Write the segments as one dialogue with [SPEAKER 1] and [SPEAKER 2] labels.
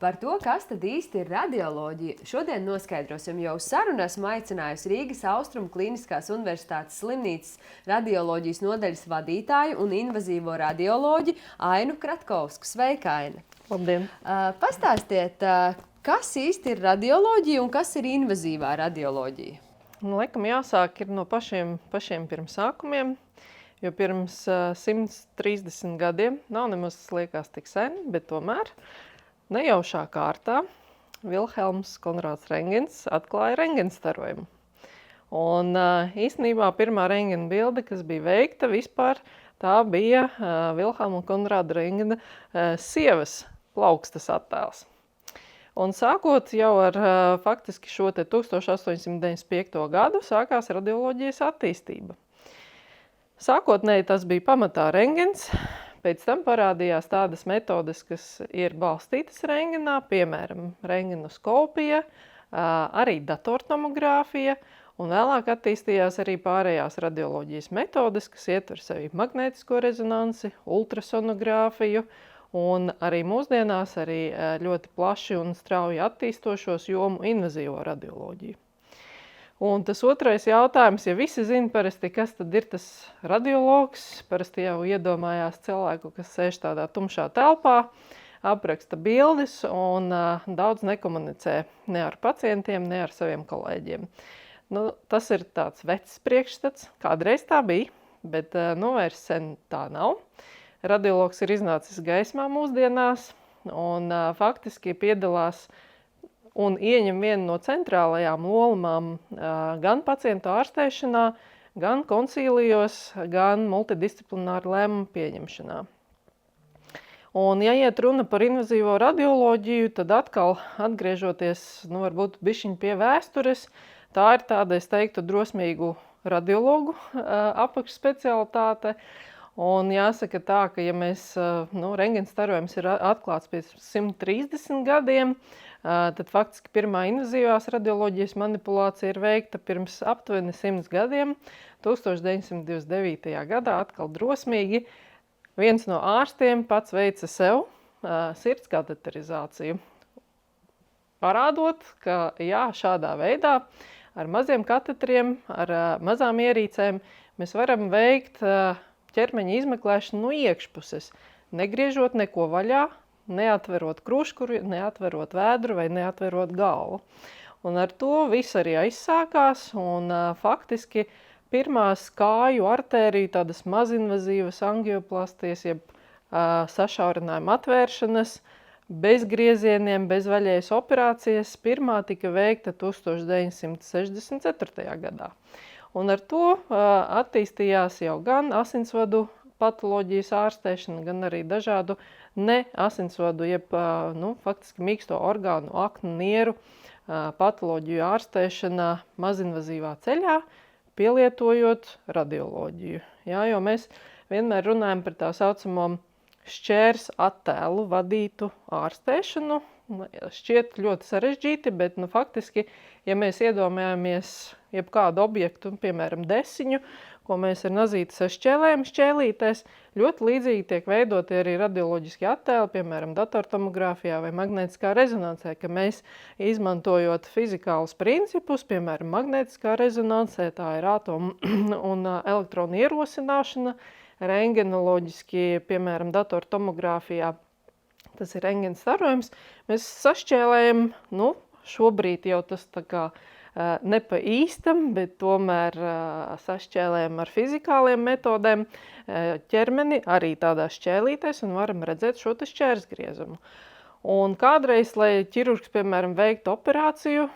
[SPEAKER 1] Par to, kas tad īsti ir radioloģija, šodien noskaidrosim, jo uz sarunu esmu aicinājusi Rīgas Austrumu Kliniskās Universitātes slimnīcas radioloģijas nodaļas vadītāju un invazīvo radioloģi Ainu Kratkovsku. Sveika, Aina!
[SPEAKER 2] Labdien!
[SPEAKER 1] Pastāstiet, kas īsti ir radioloģija un kas ir invazīvā radioloģija?
[SPEAKER 2] Laikam jāsāk ir no pašiem pirmsākumiem, jo pirms 130 gadiem, nav nemaz liekas tik sen, bet tomēr nejaušā kārtā Vilhelms Konrāds Rentgens atklāja rentgenstarojumu. Un īstenībā pirmā rentgena bilde, kas bija veikta vispār, tā bija Vilhelma Konrāda Rentgena sievas plaukstas attēls. Un sākot jau ar faktiski šo te 1895. gadu sākās radioloģijas attīstība. Sākotnēji tas bija pamatā rentgens, pēc tam parādījās tādas metodes, kas ir balstītas rentgenā, piemēram, rentgenoskopija, arī datortomogrāfija, un vēlāk attīstījās arī pārējās radioloģijas metodes, kas ietver sevi magnētisko rezonansi, ultrasonogrāfiju, un arī mūsdienās arī ļoti plaši un strauji attīstošos jomu invazīvo radioloģiju. Un tas otrais jautājums, ja visi zina parasti, kas tad ir tas radiologs, parasti jau iedomājās cilvēku, kas sēž tādā tumšā telpā, apraksta bildes un daudz nekomunicē ne ar pacientiem, ne ar saviem kolēģiem. Tas ir tāds vecs priekšstats, kādreiz tā bija, bet vairs sen tā nav. Radiologs ir iznācis gaismā mūsdienās un faktiski piedalās un ieņem vienu no centrālajām lomām gan pacientu ārstēšanā, gan konsīlijos, gan multidisciplināru lēmumu pieņemšanā. Un, ja iet runa par invazīvo radioloģiju, tad atkal atgriežoties, varbūt bišķiņ pie vēstures, tā ir tāda, es teiktu, drosmīgu radiologu apakšspecialitāte. Un jāsaka tā, ka ja mēs, rentgenstarojums ir atklāts pēc 130 gadiem, tad faktiski pirmā invazīvās radioloģijas manipulācija ir veikta pirms aptuveni 100 gadiem. 1929. gadā atkal drosmīgi viens no ārstiem pats veica sev sirds kateterizāciju. Parādot, ka jā, šādā veidā ar maziem kateteriem, ar mazām ierīcēm mēs varam veikt ķermeņa izmeklēšanu no iekšpuses, negriežot neko vaļā, neatverot kruškuru, neatverot vēdru vai neatverot galvu. Un ar to viss arī aizsākās un faktiski pirmās kāju artēriju tādas mazinvazīvas angioplastijas, jeb sašaurinājuma atvēršanas, bez griezieniem, bez vaļējas operācijas, pirmā tika veikta 1964. gadā. Un ar to attīstījās jau gan asinsvadu patoloģijas ārstēšana, gan arī dažādu ne asinsvadu, jeb faktiski mīksto orgānu, aknu, nieru patoloģiju ārstēšana mazinvazīvā ceļā, pielietojot radioloģiju. Jā, jo mēs vienmēr runājam par tā saucamo šķērs attēlu vadītu ārstēšanu. Šķiet ļoti sarežģīti, bet faktiski, ja mēs iedomājamies jebkādu objektu, piemēram, desiņu, ko mēs ar nazītes šķēlējam šķēlītēs, ļoti līdzīgi tiek veidoti arī radioloģiski attēli, piemēram, datortomogrāfijā vai magnētiskā rezonansē, ka mēs izmantojot fizikālus principus, piemēram, magnētiskā rezonansē, tā ir atomu un elektronu ierosināšana, rentgenoloģiski, piemēram, datortomogrāfijā, tas ir rentgenstarojums, mēs sašķēlējam, šobrīd jau tas tā kā ne pa īstam, bet tomēr sašķēlējam ar fizikāliem metodēm ķermeni arī tādās šķēlītēs un varam redzēt šo te šķērsgriezumu. Un kādreiz, lai ķirurgs, piemēram, veiktu operāciju,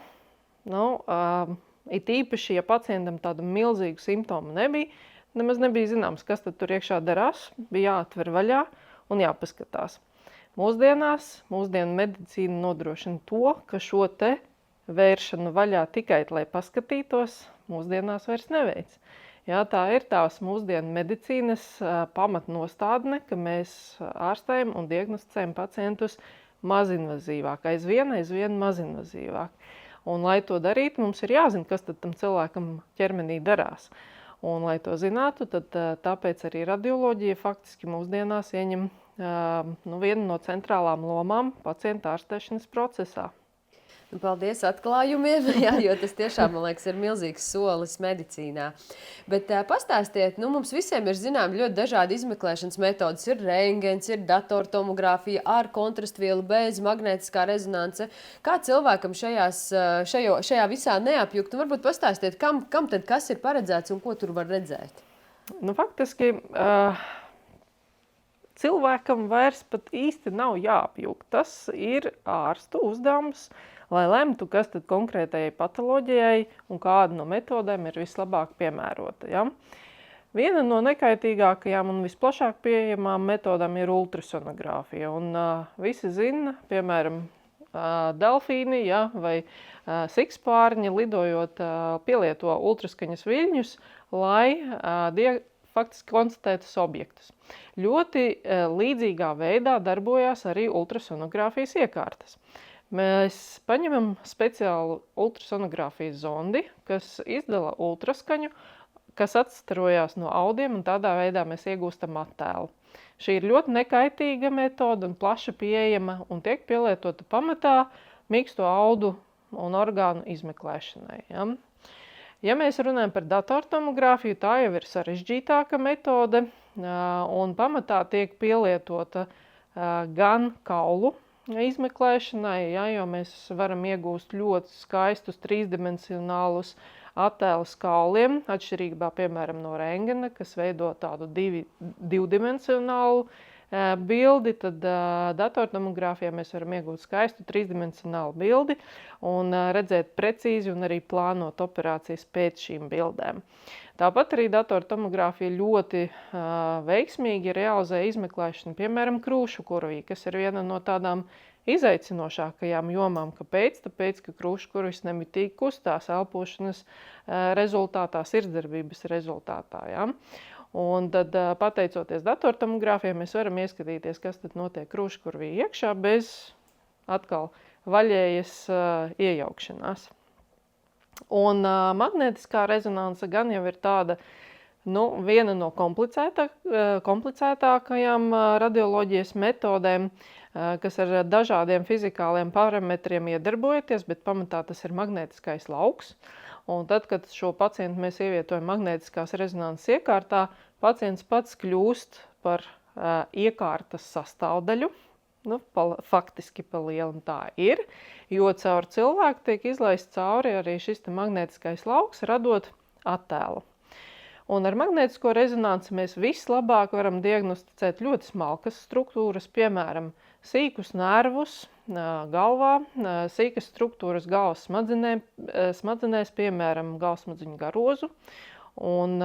[SPEAKER 2] it īpaši, ja pacientam tādu milzīgu simptomu nebija, nemaz nebija zināms, kas tad tur iekšā darās, bija jāatver vaļā un jāpaskatās. Mūsdienu medicīna nodrošina to, ka šo te vēršanu vaļā tikai, lai paskatītos, mūsdienās vairs neveic. Jā, tā ir tās mūsdienu medicīnas pamatnostādne, ka mēs ārstējam un diagnosticējam pacientus mazinvazīvāk, aizvien mazinvazīvāk. Un, lai to darītu, mums ir jāzina, kas tad tam cilvēkam ķermenī darās. Un, lai to zinātu, tad tāpēc arī radioloģija faktiski mūsdienās ieņem viena no centrālām lomām pacienta ārstēšanas procesā.
[SPEAKER 1] Paldies atklājumiem, jā, jo tas tiešām, man liekas, ir milzīgs solis medicīnā. Bet pastāstiet, mums visiem ir zinām ļoti dažādi izmeklēšanas metodas. Ir rentgens, ir datortomogrāfija, ar kontrastvielu, bez magnētiskā rezonanse. Kā cilvēkam šajā visā neapjukt? Un varbūt pastāstiet, kam tad kas ir paredzēts un ko tur var redzēt?
[SPEAKER 2] Faktiski cilvēkam vairs pat īsti nav jāapjūg. Tas ir ārstu uzdevums, lai lemtu, kas tad konkrētajai patoloģijai un kāda no metodēm ir vislabāk piemērota. Ja? Viena no nekaitīgākajām un visplašāk pieejamām metodām ir ultrasonogrāfija. Un visi zina, piemēram, delfīni, ja, vai sikspārņi lidojot pielieto ultraskaņas viļņus, lai faktiski konstatētus objektus. Ļoti līdzīgā veidā darbojās arī ultrasonogrāfijas iekārtas. Mēs paņemam speciālu ultrasonogrāfijas zondi, kas izdala ultraskaņu, kas atstarojās no audiem, un tādā veidā mēs iegūstam attēlu. Šī ir ļoti nekaitīga metode un plaši pieejama un tiek pielietota pamatā mīksto audu un orgānu izmeklēšanai. Ja? Ja mēs runājam par datortomogrāfiju, tā jau ir sarežģītāka metode, un pamatā tiek pielietota gan kaulu izmeklēšanai, ja, jo mēs varam iegūst ļoti skaistus trīsdimensionālus attēlus kauliem, atšķirībā, piemēram, no rentgena, kas veido tādu divdimensionālu bildi, tad datortomogrāfijā mēs varam iegūt skaistu trīsdimensionālu bildi un redzēt precīzi un arī plānot operācijas pēc šīm bildēm. Tāpat arī datortomogrāfija ļoti veiksmīgi realizē izmeklēšanu, piemēram, krūšukurvī, kas ir viena no tādām izaicinošākajām jomām. Kāpēc? Tāpēc, ka krūšukurvis nemitīgi kustās elpošanas rezultātā, sirdsdarbības rezultātā. Ja? Un tad, pateicoties datortomogrāfijai, mēs varam ieskatīties, kas tad notiek krūšukurvī iekšā bez atkal vaļējas iejaukšanās. Un magnētiskā rezonanse gan jau ir tāda, viena no komplicētākajām radioloģijas metodēm, kas ar dažādiem fizikāliem parametriem iedarbojoties, bet pamatā tas ir magnētiskais lauks. Un tad, kad šo pacientu mēs ievietojam magnētiskās rezonanses iekārtā, pacients pats kļūst par iekārtas sastāvdaļu. Faktiski pa lielam tā ir, jo caur cilvēku tiek izlaists cauri arī šis magnētiskais lauks, radot attēlu. Un ar magnētisko rezonanci mēs vislabāk varam diagnosticēt ļoti smalkas struktūras, piemēram, sīkus nervus galvā, sīkas struktūras galvas smadzenēs, piemēram, galvasmadziņu garozu, un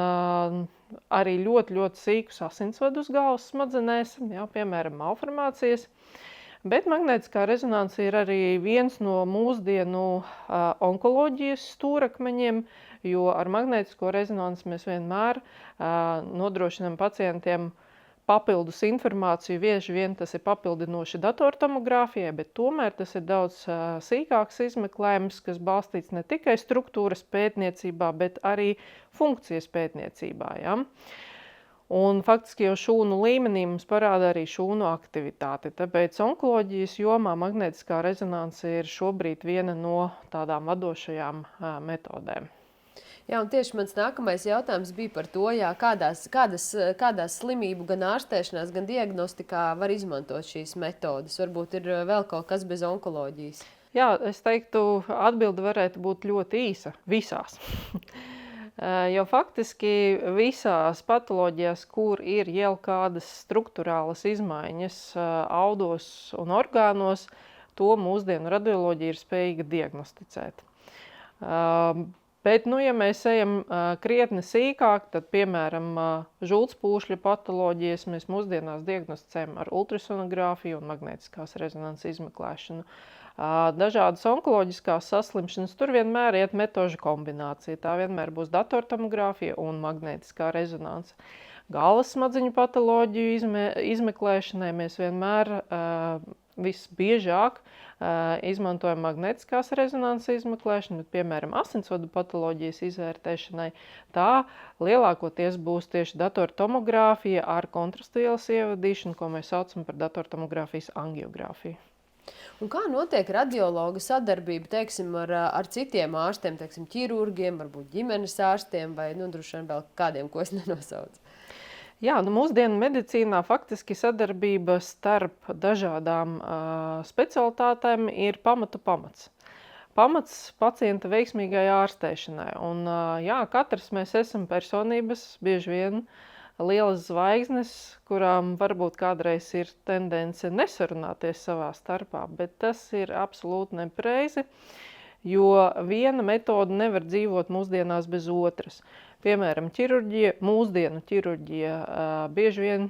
[SPEAKER 2] arī ļoti, ļoti sīkus asinsvadus galvas smadzenēs, piemēram, malformācijas. Bet magnētiskā rezonanse ir arī viens no mūsdienu onkoloģijas stūrakmeņiem, jo ar magnētisko rezonansi mēs vienmēr nodrošinām pacientiem papildus informāciju. Bieži vien tas ir papildinoši datortomogrāfijai, bet tomēr tas ir daudz sīkāks izmeklējums, kas balstīts ne tikai struktūras pētniecībā, bet arī funkcijas pētniecībā. Ja? Un faktiski jau šūnu līmenī mums parāda arī šūnu aktivitāti. Tāpēc onkoloģijas jomā magnētiskā rezonanse ir šobrīd viena no tādām vadošajām metodēm.
[SPEAKER 1] Jā, un tieši mans nākamais jautājums bija par to, kādās slimību gan ārstēšanās, gan diagnostikā var izmantot šīs metodas. Varbūt ir vēl kaut kas bez onkoloģijas.
[SPEAKER 2] Jā, es teiktu, atbilde varētu būt ļoti īsa. Visās. Jo faktiski visās patoloģijās, kur ir jau kādas struktūrālas izmaiņas audos un orgānos, to mūsdienu radioloģija ir spējīga diagnosticēt. Bet, ja mēs ejam krietni sīkāk, tad, piemēram, žultspūšļa patoloģijas mēs mūsdienās diagnosticējam ar ultrasonogrāfiju un magnētiskās rezonanses izmeklēšanu. Dažādas onkoloģiskās saslimšanas, tur vienmēr iet metožu kombinācija. Tā vienmēr būs datortomogrāfija un magnētiskā rezonanse. Galvas smadziņu patoloģiju izmeklēšanai mēs vienmēr visbiežāk izmantojam magnētiskās rezonanses izmeklēšanu, bet, piemēram, asinsvadu patoloģijas izvērtēšanai, tā lielākoties būs tieši datortomogrāfija ar kontrastvielas ievadīšanu, ko mēs saucam par datortomogrāfijas angiogrāfiju.
[SPEAKER 1] Un kā notiek radiologa sadarbība, teiksim, ar citiem ārstiem, teiksim, ķirurgiem, varbūt ģimenes ārstiem vai, droši vien vēl kādiem, ko es nenosaucu?
[SPEAKER 2] Jā, mūsdienu medicīnā faktiski sadarbība starp dažādām specialitātēm ir pamats. Pamats pacienta veiksmīgai ārstēšanai. Un, katrs mēs esam personības, bieži vien lielas zvaigznes, kurām varbūt kādreiz ir tendence nesarunāties savā starpā, bet tas ir absolūti nepareizi, jo viena metode nevar dzīvot mūsdienās bez otras. Piemēram, mūsdienu ķirurģija bieži vien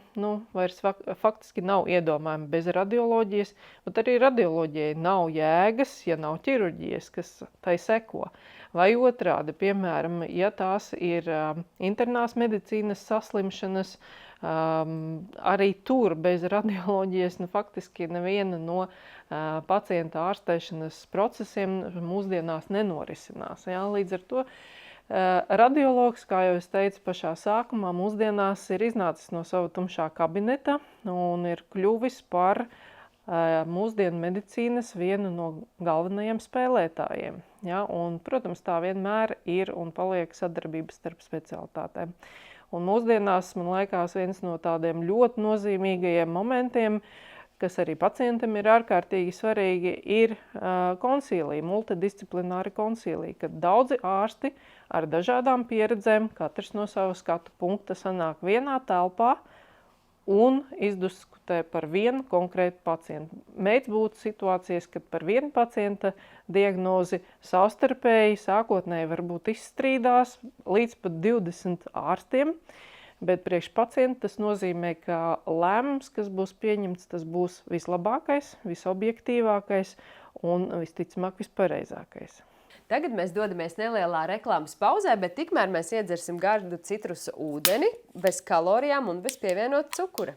[SPEAKER 2] vairs faktiski nav iedomājama bez radioloģijas, bet arī radioloģijai nav jēgas, ja nav ķirurģijas, kas tai seko. Vai otrādi, piemēram, ja tās ir internās medicīnas saslimšanas, arī tur bez radioloģijas faktiski neviena no pacienta ārstēšanas procesiem mūsdienās nenorisinās. Jā, līdz ar to radiologs, kā jau es teicu pašā sākumā, mūsdienās ir iznācis no sava tumšā kabineta un ir kļuvis par mūsdienu medicīnas vienu no galvenajiem spēlētājiem. Ja? Un, protams, tā vienmēr ir un paliek sadarbības starp specialitātēm. Un mūsdienās, man liekas, viens no tādiem ļoti nozīmīgajiem momentiem, kas arī pacientam ir ārkārtīgi svarīgi, ir konsīlija, multidisciplināri konsīlija, kad daudzi ārsti ar dažādām pieredzēm, katrs no sava skatu punkta sanāk vienā telpā un izdiskutē par vienu konkrētu pacientu. Mēdz būt situācijas, kad par vienu pacienta diagnozi savstarpēji sākotnēji varbūt izstrīdās līdz pat 20 ārstiem, bet priekš pacienta tas nozīmē, ka lēmums, kas būs pieņemts, tas būs vislabākais, visobjektīvākais un visticamāk vispareizākais.
[SPEAKER 1] Tagad mēs dodamies nelielā reklāmas pauzē, bet tikmēr mēs iedzersim gardu citrusa ūdeni, bez kalorijām un bez pievienota cukura.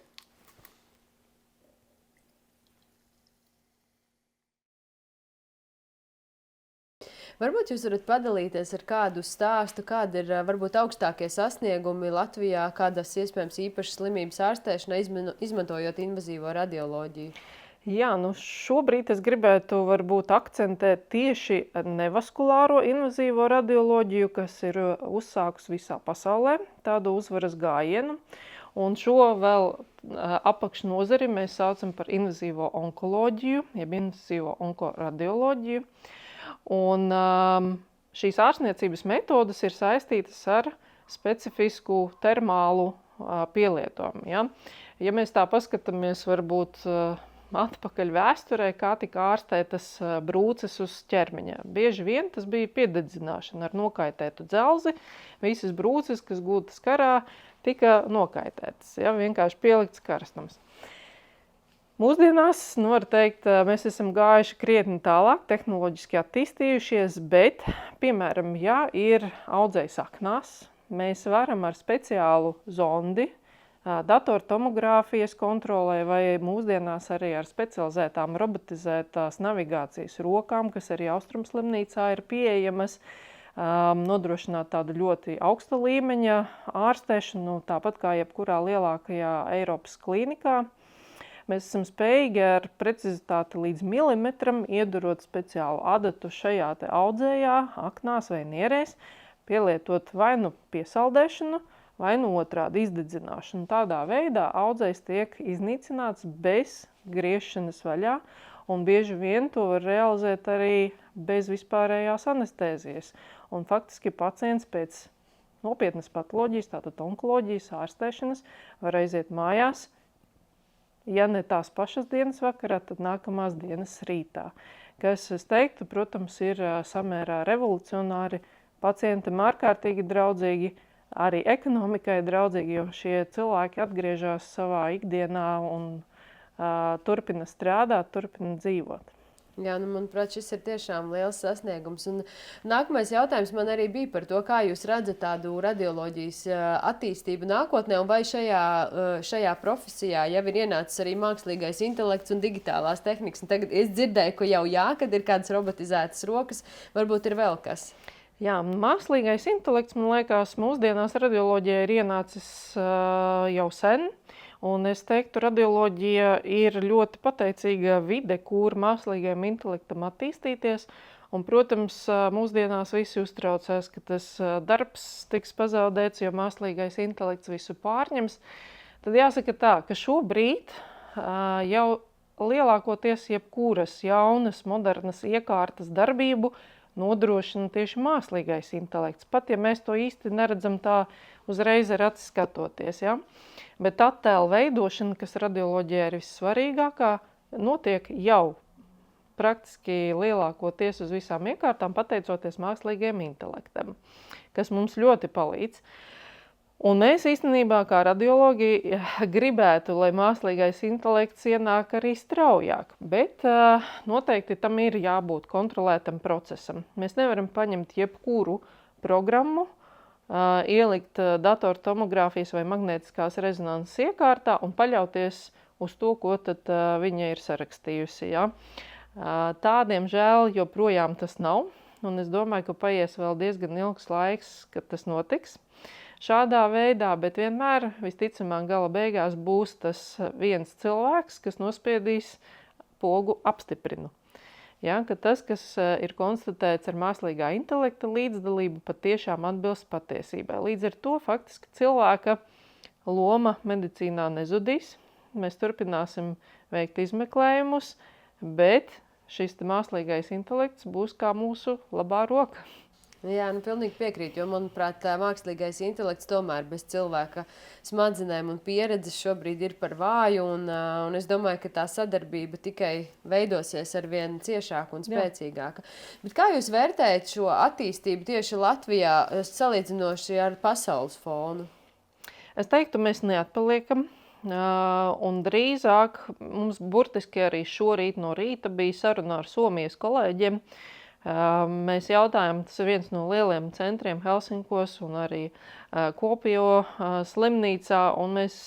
[SPEAKER 1] Varbūt jūs varat padalīties ar kādu stāstu, kādi ir varbūt augstākie sasniegumi Latvijā, kādas iespējams īpašas slimības ārstēšanai, izmantojot invazīvo radioloģiju?
[SPEAKER 2] Jā, šobrīd es gribētu varbūt akcentēt tieši nevaskulāro invazīvo radioloģiju, kas ir uzsākus visā pasaulē, tādu uzvaras gājienu. Un šo vēl apakšnozari mēs saucam par invazīvo onkoloģiju, jeb invazīvo onkoradioloģiju. Un šīs ārstniecības metodas ir saistītas ar specifisku termālu pielietojumu. Ja? Ja mēs tā paskatāmies varbūt atpakaļ vēsturē, kā tika ārstētas brūces uz ķermeņa. Bieži vien tas bija piededzināšana ar nokaitētu dzelzi. Visas brūces, kas gūtas karā, tika nokaitētas. Ja? Vienkārši pielikts karstums. Mūsdienās, var teikt, mēs esam gājuši krietni tālāk, tehnoloģiski attīstījušies, bet, piemēram, ja ir audzējs aknās, mēs varam ar speciālu zondi, datortomogrāfijas kontrolē vai mūsdienās arī ar specializētām robotizētās navigācijas rokām, kas arī Austrumslimnīcā ir pieejamas, nodrošināt tādu ļoti augsta līmeņa ārstēšanu, tāpat kā jebkurā lielākajā Eiropas klīnikā. Mēs esam spējīgi ar precizitāti līdz milimetram iedurot speciālu adatu šajā te audzējā, aknās vai nierēs, pielietot vai nu piesaldēšanu, vai nu otrādi izdedzināšanu. Tādā veidā audzējs tiek iznīcināts bez griešanas vaļā, un bieži vien to var realizēt arī bez vispārējās anestēzijas. Un faktiski pacients pēc nopietnas patoloģijas, tātad onkoloģijas ārstēšanas, var aiziet mājās. Ja ne tās pašas dienas vakarā, tad nākamās dienas rītā. Kas, es teiktu, protams, ir samērā revolucionāri, pacientam ārkārtīgi draudzīgi, arī ekonomikai draudzīgi, jo šie cilvēki atgriežas savā ikdienā un turpina strādāt, turpina dzīvot.
[SPEAKER 1] Jā, manuprāt, šis ir tiešām liels sasniegums. Un nākamais jautājums man arī bija par to, kā jūs redzat tādu radioloģijas attīstību nākotnē, un vai šajā profesijā jau ir ienācis arī mākslīgais intelekts un digitālās tehnikas. Un tagad es dzirdēju, ka jau kad ir kādas robotizētas rokas, varbūt ir vēl kas.
[SPEAKER 2] Jā, mākslīgais intelekts, man liekas, mūsdienās radioloģijā ir ienācis jau sen. Un es teiktu, radioloģija ir ļoti pateicīga vide, kur mākslīgajam intelektam attīstīties. Un, protams, mūsdienās visi uztraucās, ka tas darbs tiks pazaudēts, jo mākslīgais intelekts visu pārņems. Tad jāsaka tā, ka šobrīd jau lielākoties jebkuras jaunas, modernas iekārtas darbību nodrošina tieši mākslīgais intelekts. Pat ja mēs to īsti neredzam tā uzreiz ar aci skatoties. Ja? Bet attēlu veidošana, kas radioloģijā ir vissvarīgākā, notiek jau praktiski lielākoties uz visām iekārtām, pateicoties mākslīgajam intelektam, kas mums ļoti palīdz. Un mēs īstenībā kā radiologi gribētu, lai mākslīgais intelekts ienāk arī straujāk, bet noteikti tam ir jābūt kontrolētam procesam. Mēs nevaram paņemt jebkuru programmu, ielikt datortomogrāfijas vai magnētiskās rezonanses iekārtā un paļauties uz to, ko tad viņa ir sarakstījusi. Ja? Tādiem žēl joprojām tas nav, un es domāju, ka paies vēl diezgan ilgs laiks, kad tas notiks. Šādā veidā, bet vienmēr visticamāk gala beigās būs tas viens cilvēks, kas nospiedīs pogu apstiprinu. Ja, ka tas, kas ir konstatēts ar mākslīgā intelekta līdzdalību, patiešām atbilst patiesībai. Līdz ar to faktiski cilvēka loma medicīnā nezudīs. Mēs turpināsim veikt izmeklējumus, bet šis mākslīgais intelekts būs kā mūsu labā roka.
[SPEAKER 1] Jā, pilnīgi piekrītu, jo, manuprāt, mākslīgais intelekts tomēr bez cilvēka smadzenēm un pieredzes šobrīd ir par vāju, un es domāju, ka tā sadarbība tikai veidosies ar vien ciešāku un spēcīgāku. Bet kā jūs vērtējat šo attīstību tieši Latvijā, salīdzinoši ar pasaules fonu?
[SPEAKER 2] Es teiktu, mēs neatpaliekam. Un drīzāk mums burtiski arī šorīt no rīta bija saruna ar Somijas kolēģiem. Mēs jautājām, tas ir viens no lieliem centriem Helsinkos un arī Kuopio slimnīcā, un mēs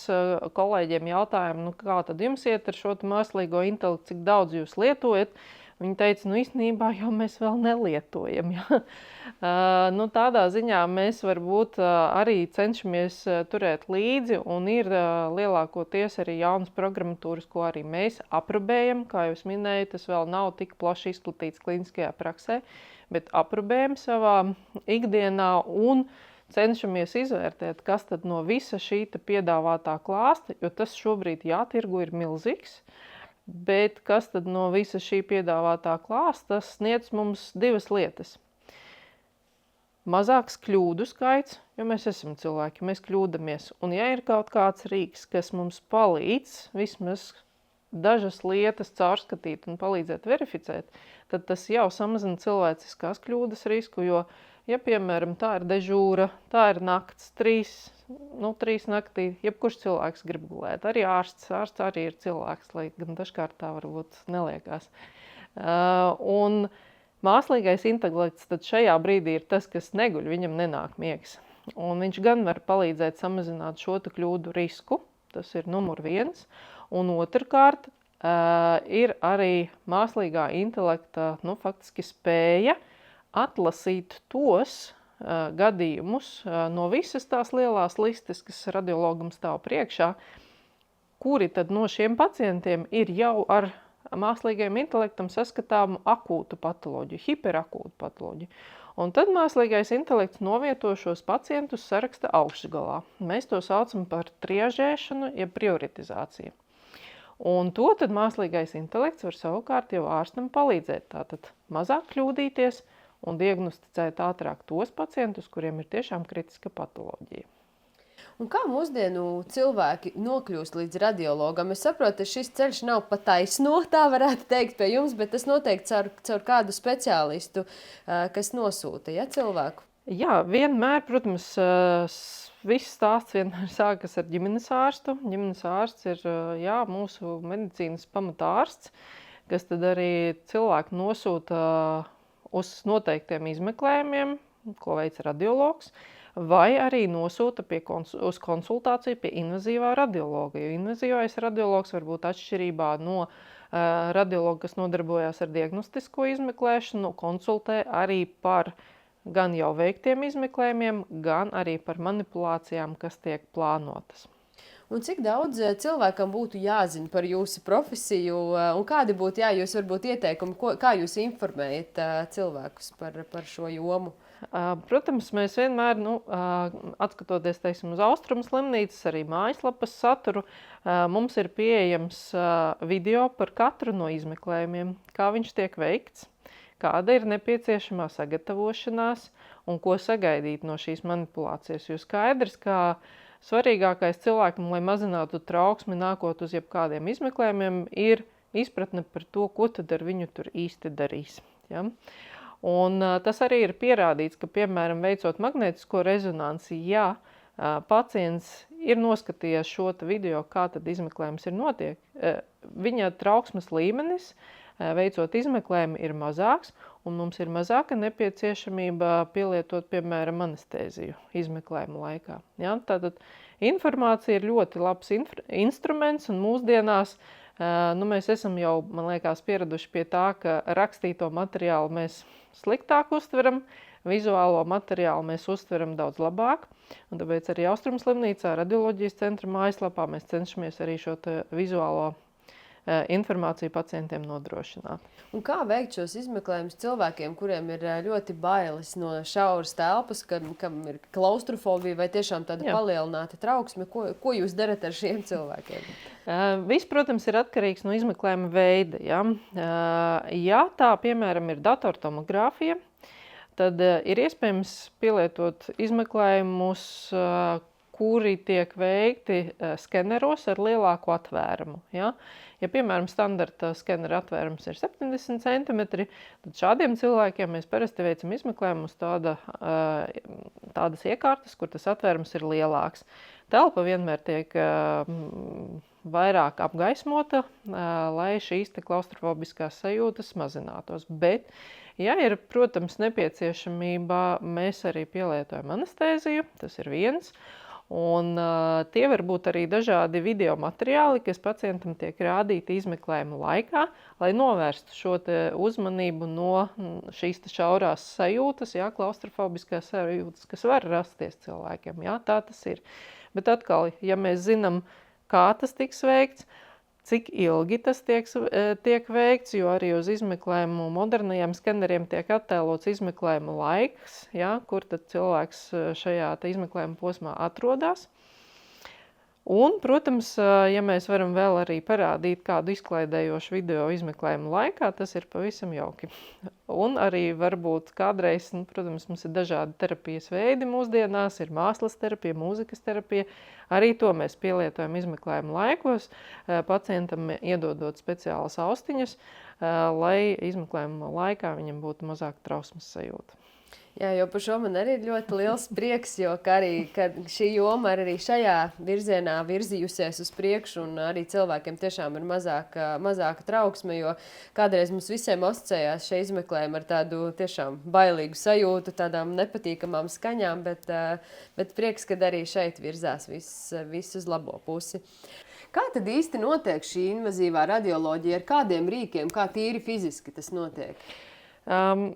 [SPEAKER 2] kolēģiem jautājām, kā tad jums iet ar šo mākslīgo intelektu, cik daudz jūs lietojat? Viņi teica, īstenībā jau mēs vēl nelietojam. Ja? Tādā ziņā mēs varbūt arī cenšamies turēt līdzi, un ir lielākoties arī jaunas programmatūras, ko arī mēs aprobējam. Kā jūs minēju, tas vēl nav tik plaši izplatīts kliniskajā praksē, bet aprobējam savā ikdienā un cenšamies izvērtēt, kas tad no visa šī piedāvātā klāsta, jo tas šobrīd tirgu ir milzīgs. Bet kas tad no visa šī piedāvātā klāsta sniedz mums divas lietas. Mazāks kļūdu skaits, jo mēs esam cilvēki, mēs kļūdamies. Un ja ir kaut kāds rīks, kas mums palīdz vismaz dažas lietas caurskatīt un palīdzēt verificēt, tad tas jau samazina cilvēciskās kļūdas risku, jo, ja, piemēram, tā ir dežūra, tā ir nakts, 3 naktī, jebkurš cilvēks grib gulēt. Arī ārsts arī ir cilvēks, lai gan dažkārt tā varbūt neliekās. Un mākslīgais intelekts tad šajā brīdī ir tas, kas neguļ, viņam nenāk miegs. Un viņš gan var palīdzēt samazināt šo kļūdu risku, tas ir numur 1. Un otrkārt ir arī mākslīgā intelekta, faktiski spēja atlasīt tos gadījumus no visas tās lielās listes, kas radiologam stāv priekšā, kuri tad no šiem pacientiem ir jau ar mākslīgajam intelektam saskatāmu akūtu patoloģiju, hiperakūtu patoloģiju. Un tad mākslīgais intelekts novieto šos pacientus saraksta augšgalā. Mēs to saucam par triažēšanu, jeb prioritizāciju. Un to tad mākslīgais intelekts var savukārt jau ārstam palīdzēt. Tātad mazāk kļūdīties un diagnosticēt ātrāk tos pacientus, kuriem ir tiešām kritiska patoloģija.
[SPEAKER 1] Un kā mūsdienu cilvēki nokļūst līdz radiologam? Es saprotu, ka šis ceļš nav pa taisno, tā varētu teikt pie jums, bet tas noteikti caur kādu speciālistu, kas nosūta cilvēku.
[SPEAKER 2] Jā, vienmēr, protams, viss stāsts vienmēr sākas ar ģimenes ārstu. Ģimenes ārsts ir mūsu medicīnas pamatārsts. kas tad arī cilvēku nosūta uz noteiktiem izmeklējumiem, ko veic radiologs, vai arī nosūta uz konsultāciju pie invazīvā radiologa. Jo invazīvais radiologs var būt atšķirībā no radiologa, kas nodarbojās ar diagnostisko izmeklēšanu, konsultē arī par gan jau veiktiem izmeklējumiem, gan arī par manipulācijām, kas tiek plānotas.
[SPEAKER 1] Un cik daudz cilvēkam būtu jāzina par jūsu profesiju, un kādi būtu, jūs varbūt ieteikumi, kā jūs informējat cilvēkus par šo jomu?
[SPEAKER 2] Protams, mēs vienmēr, atskatoties, teiksim, uz Austrumu slimnīcas, arī mājaslapas saturu, mums ir pieejams video par katru no izmeklējumiem, kā viņš tiek veikts, kāda ir nepieciešamā sagatavošanās un ko sagaidīt no šīs manipulācijas. Jo skaidrs, ka svarīgākais cilvēkam, lai mazinātu trauksmi nākot uz jebkādiem izmeklējumiem, ir izpratne par to, ko tad ar viņu tur īsti darīs. Ja? Un tas arī ir pierādīts, ka, piemēram, veicot magnētisko rezonansi, ja pacients ir noskatījies šo video, kā tad izmeklējums notiek, viņa trauksmes līmenis, veicot izmeklējumu, ir mazāks, un mums ir mazāka nepieciešamība pielietot, piemēram, anestēziju izmeklējuma laikā. Ja? Tātad informācija ir ļoti labs instruments, un mūsdienās mēs esam jau, man liekas, pieraduši pie tā, ka rakstīto materiālu mēs sliktāk uztveram, vizuālo materiālu mēs uztveram daudz labāk, un tāpēc arī Austrumu slimnīcā, radioloģijas centra mājaslapā mēs cenšamies arī šo vizuālo informāciju pacientiem nodrošināt.
[SPEAKER 1] Un kā veikt šos izmeklējumus cilvēkiem, kuriem ir ļoti bailes no šauras telpas, kam ir klaustrofobija vai tiešām tāda palielināta trauksme? Ko jūs darat ar šiem cilvēkiem?
[SPEAKER 2] Viss, protams, ir atkarīgs no izmeklējuma veida. Ja, ja tā, piemēram, ir datortomogrāfija, tad ir iespējams pielietot izmeklējumus, kuri tiek veikti skeneros ar lielāku atvērumu. Ja? Ja, piemēram, standarta skenera atvērums ir 70 cm, tad šādiem cilvēkiem mēs parasti veicam izmeklējumu uz tādas iekārtas, kur tas atvērums ir lielāks. Telpa vienmēr tiek vairāk apgaismota, lai šīs klaustrofobiskās sajūtas mazinātos. Bet, ja ir, protams, nepieciešamība, mēs arī pielietojam anestēziju, tas ir viens. Un tie var būt arī dažādi video materiāli, kas pacientam tiek rādīti izmeklējuma laikā, lai novērstu šo uzmanību no šīs šaurās sajūtas, klaustrofobiskās sajūtas, kas var rasties cilvēkiem. Jā, tā tas ir. Bet atkal, ja mēs zinām, kā tas tiks veikts, cik ilgi tas tiek veikts, jo arī uz izmeklējumu modernajiem skeneriem tiek attēlots izmeklējuma laiks, kur tad cilvēks šajā izmeklējuma posmā atrodas. Un, protams, ja mēs varam vēl arī parādīt kādu izklaidējošu video izmeklējuma laikā, tas ir pavisam jauki. Un arī varbūt kādreiz, protams, mums ir dažādi terapijas veidi mūsdienās, ir mākslas terapija, mūzikas terapija. Arī to mēs pielietojam izmeklējuma laikos, pacientam iedodot speciālas austiņas, lai izmeklējuma laikā viņam būtu mazāk trausmas sajūta.
[SPEAKER 1] Jā, jo par šo man arī ir ļoti liels prieks, jo ka šī joma arī šajā virzienā virzījusies uz priekšu, un arī cilvēkiem tiešām ir mazāka trauksme, jo kādreiz mums visiem asociējās šie izmeklējumi ar tādu tiešām bailīgu sajūtu, tādām nepatīkamām skaņām, bet prieks, kad arī šeit virzās viss uz labo pusi. Kā tad īsti notiek šī invazīvā radioloģija, ar kādiem rīkiem, kā tīri fiziski tas notiek?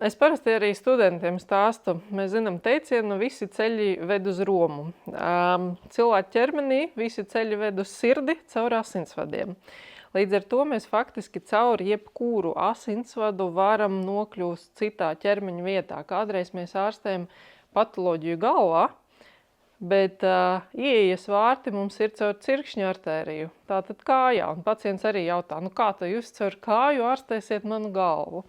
[SPEAKER 2] Es parasti arī studentiem stāstu, mēs zinām teicienu, visi ceļi ved uz Romu. Cilvēku ķermenī visi ceļi ved uz sirdi caur asinsvadiem. Līdz ar to mēs faktiski caur jebkuru asinsvadu varam nokļūst citā ķermeņa vietā. Kādreiz mēs ārstējam patoloģiju galvā, bet ieejas vārti mums ir caur cirkšņa artēriju, tātad kājā. Un pacients arī jautā, kā tad jūs caur kāju ārstēsiet manu galvu?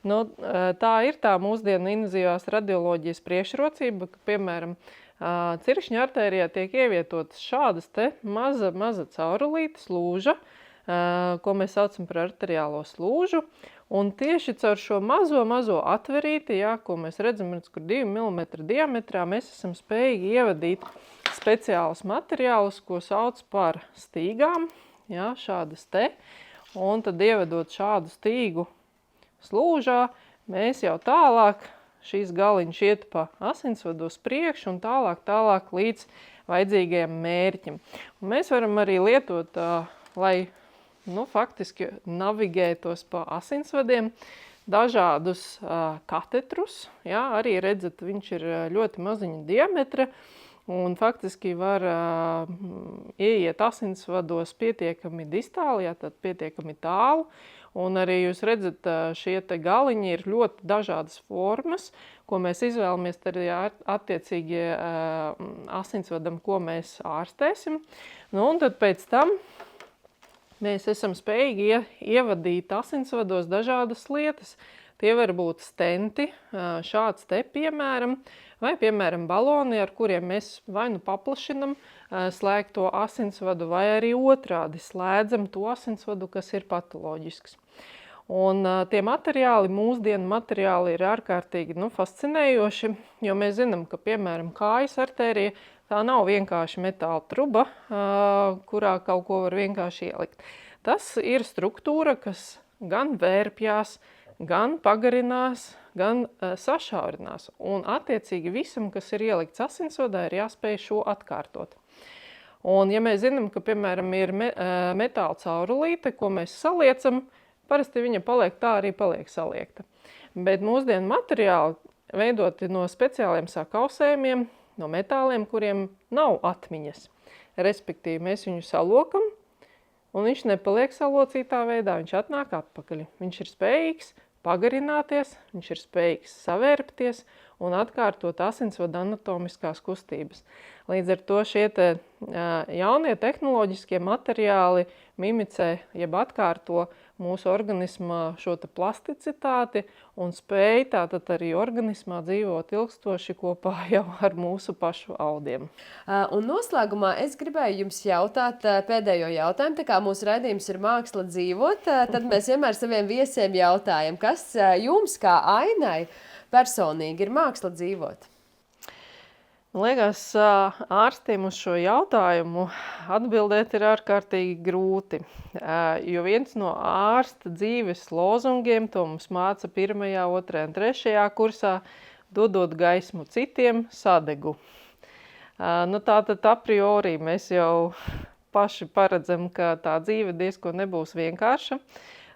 [SPEAKER 2] Tā ir tā mūsdienu invazīvās radioloģijas priekšrocība, ka, piemēram, cirkšņa artērijā tiek ievietotas šādas maza caurulītes lūža, ko mēs saucam par arteriālo slūžu. Un tieši caur šo mazo atverīti, ko mēs redzam, kur 2 mm diametrā, mēs esam spējīgi ievadīt speciālus materiālus, ko sauc par stīgām, šādas te. un tad ievedot šādu stīgu slūžā, mēs jau tālāk šīs galiņš iet pa asinsvadu uz priekšu un tālāk līdz vajadzīgajam mērķim. Un mēs varam arī lietot, lai faktiski navigētos pa asinsvadiem, dažādus katetrus. Jā, arī redzat, viņš ir ļoti maziņa diametra un faktiski var ieiet asinsvados pietiekami distāli, tad pietiekami tālu. Un arī jūs redzat, šie te galiņi ir ļoti dažādas formas, ko mēs izvēlamies arī attiecīgie asinsvadam, ko mēs ārstēsim. Nu, un tad pēc tam mēs esam spējīgi ievadīt asinsvados dažādas lietas. Tie var būt stenti, šāds te piemēram, vai piemēram baloni, ar kuriem mēs vai nu paplašinam slēgto asinsvadu, vai arī otrādi slēdzam to asinsvadu, kas ir patoloģisks. Un tie materiāli, mūsdienu materiāli ir ārkārtīgi fascinējoši, jo mēs zinām, ka, piemēram, kājas artērija, tā nav vienkārši metāla truba, kurā kaut ko var vienkārši ielikt. Tas ir struktūra, kas gan vērpjās, gan pagarinās, gan sašaurinās. Un attiecīgi visam, kas ir ielikts asinsvadā, ir jāspēj šo atkārtot. Un ja mēs zinām, ka, piemēram, ir metāla caurulīte, ko mēs saliecam, parasti viņa paliek tā arī paliek saliekta. Bet mūsdienu materiāli veidoti no speciāliem sakausējumiem, no metāliem, kuriem nav atmiņas. Respektīvi, mēs viņu salokam, un viņš nepaliek salocītā veidā, viņš atnāk atpakaļ. Viņš ir spējīgs pagarināties, viņš ir spējīgs savērpties un atkārtot asinsvadu anatomiskās kustības. Līdz ar to šie jaunie tehnoloģiskie materiāli mimicē, jeb atkārto mūsu organismā šo plasticitāti un spēj tātad arī organismā dzīvot ilgstoši kopā jau ar mūsu pašu audiem.
[SPEAKER 1] Un noslēgumā es gribēju jums jautāt pēdējo jautājumu. Tā kā mūsu raidījums ir māksla dzīvot, tad mēs vienmēr saviem viesiem jautājam, kas jums kā Ainai personīgi ir māksla dzīvot?
[SPEAKER 2] Man liekas, ārstiem uz šo jautājumu atbildēt ir ārkārtīgi grūti, jo viens no ārsta dzīves lozungiem, to mums māca 1., 2. un 3. kursā, dodot gaismu citiem, sadegu. Tātad a priori mēs jau paši paredzam, ka tā dzīve diezko nebūs vienkārša.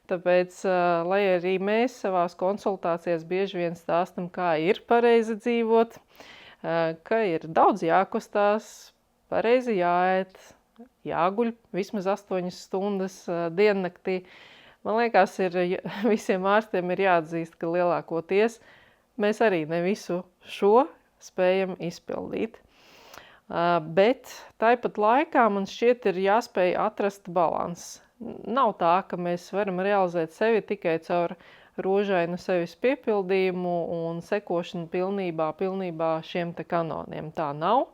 [SPEAKER 2] Tāpēc, lai arī mēs savās konsultācijās bieži vien stāstam, kā ir pareizi dzīvot, ka ir daudz jākustās, pareizi jāēd, jāguļ vismaz 8 stundas diennaktī. Man liekas, visiem ārstiem ir jāatzīst, ka lielākoties mēs arī ne visu šo spējam izpildīt. Bet tāpat laikā man šķiet ir jāspēj atrast balanss. Nav tā, ka mēs varam realizēt sevi tikai caur rožainu sevis piepildījumu un sekošanu pilnībā šiem te kanoniem. Tā nav.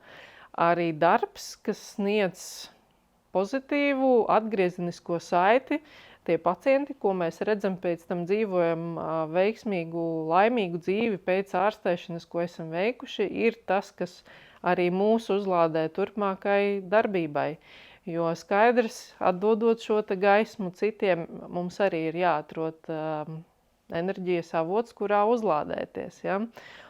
[SPEAKER 2] Arī darbs, kas sniedz pozitīvu atgriezenisko saiti, tie pacienti, ko mēs redzam pēc tam dzīvojam veiksmīgu, laimīgu dzīvi pēc ārstēšanas, ko esam veikuši, ir tas, kas arī mūs uzlādē turpmākai darbībai. Jo skaidrs, atdodot šo te gaismu citiem, mums arī ir jāatrod enerģijas avots, kurā uzlādēties. Ja?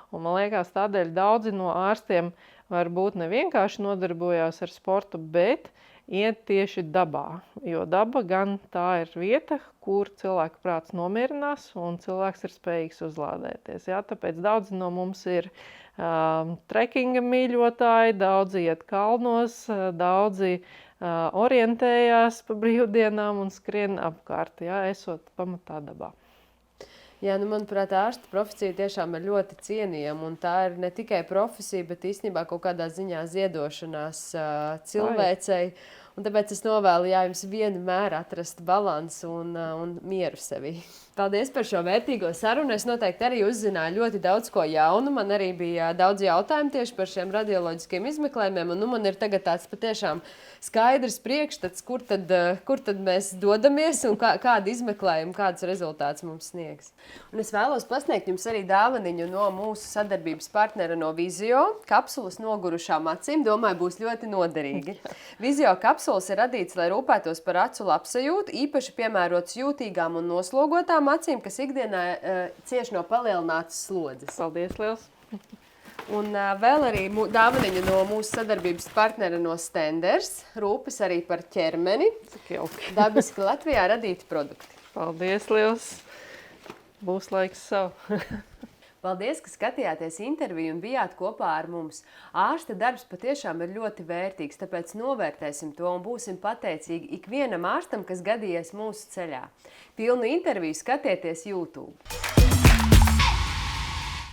[SPEAKER 2] Un man liekas, tādēļ daudzi no ārstiem varbūt ne vienkārši nodarbojās ar sportu, bet iet tieši dabā. Jo daba gan tā ir vieta, kur cilvēka prāts nomierinās un cilvēks ir spējīgs uzlādēties. Ja? Tāpēc daudzi no mums ir trekinga mīļotāji, daudzi iet kalnos, daudzi orientējās pa brīvdienām un skrien apkārt, ja? Esot pamatā dabā.
[SPEAKER 1] Jā, manuprāt, ārsta profesija tiešām ir ļoti cienījama, un tā ir ne tikai profesija, bet īstenībā kaut kādā ziņā ziedošanās cilvēcei. Un tāpēc es novēlu jums vienmēr atrast balansu un mieru sevī. Paldies par šo vērtīgo sarunu. Es noteikti arī uzzināju ļoti daudz ko jaunu. Man arī bija daudz jautājumu tieši par šiem radioloģiskiem izmeklējumiem. Un man ir tagad tāds patiešām skaidrs priekšstats, kur tad mēs dodamies un kādi izmeklējumi, kādus rezultātus mums sniegs. Un es vēlos pasniegt jums arī dāvaniņu no mūsu sadarbības partnera no Vizio. Kapsulas nogurušām acīm, domāju, būs ļoti noderīgi. Vizio kapsulas kapsulas ir radīts, lai rūpētos par acu labsajūtu, īpaši piemērots jūtīgām un noslogotām acīm, kas ikdienā cieš no palielinātas slodzes.
[SPEAKER 2] Paldies liels!
[SPEAKER 1] Un vēl arī dāvaniņa no mūsu sadarbības partnera no Stenders, rūpes arī par ķermeni.
[SPEAKER 2] Cik jauki!
[SPEAKER 1] Dabiski Latvijā radīti produkti.
[SPEAKER 2] Paldies liels! Būs laiks savu!
[SPEAKER 1] Paldies, ka skatījāties interviju un bijāt kopā ar mums. Ārsta darbs patiešām ir ļoti vērtīgs, tāpēc novērtēsim to un būsim pateicīgi ikvienam ārstam, kas gadījies mūsu ceļā. Pilnu interviju skatieties YouTube.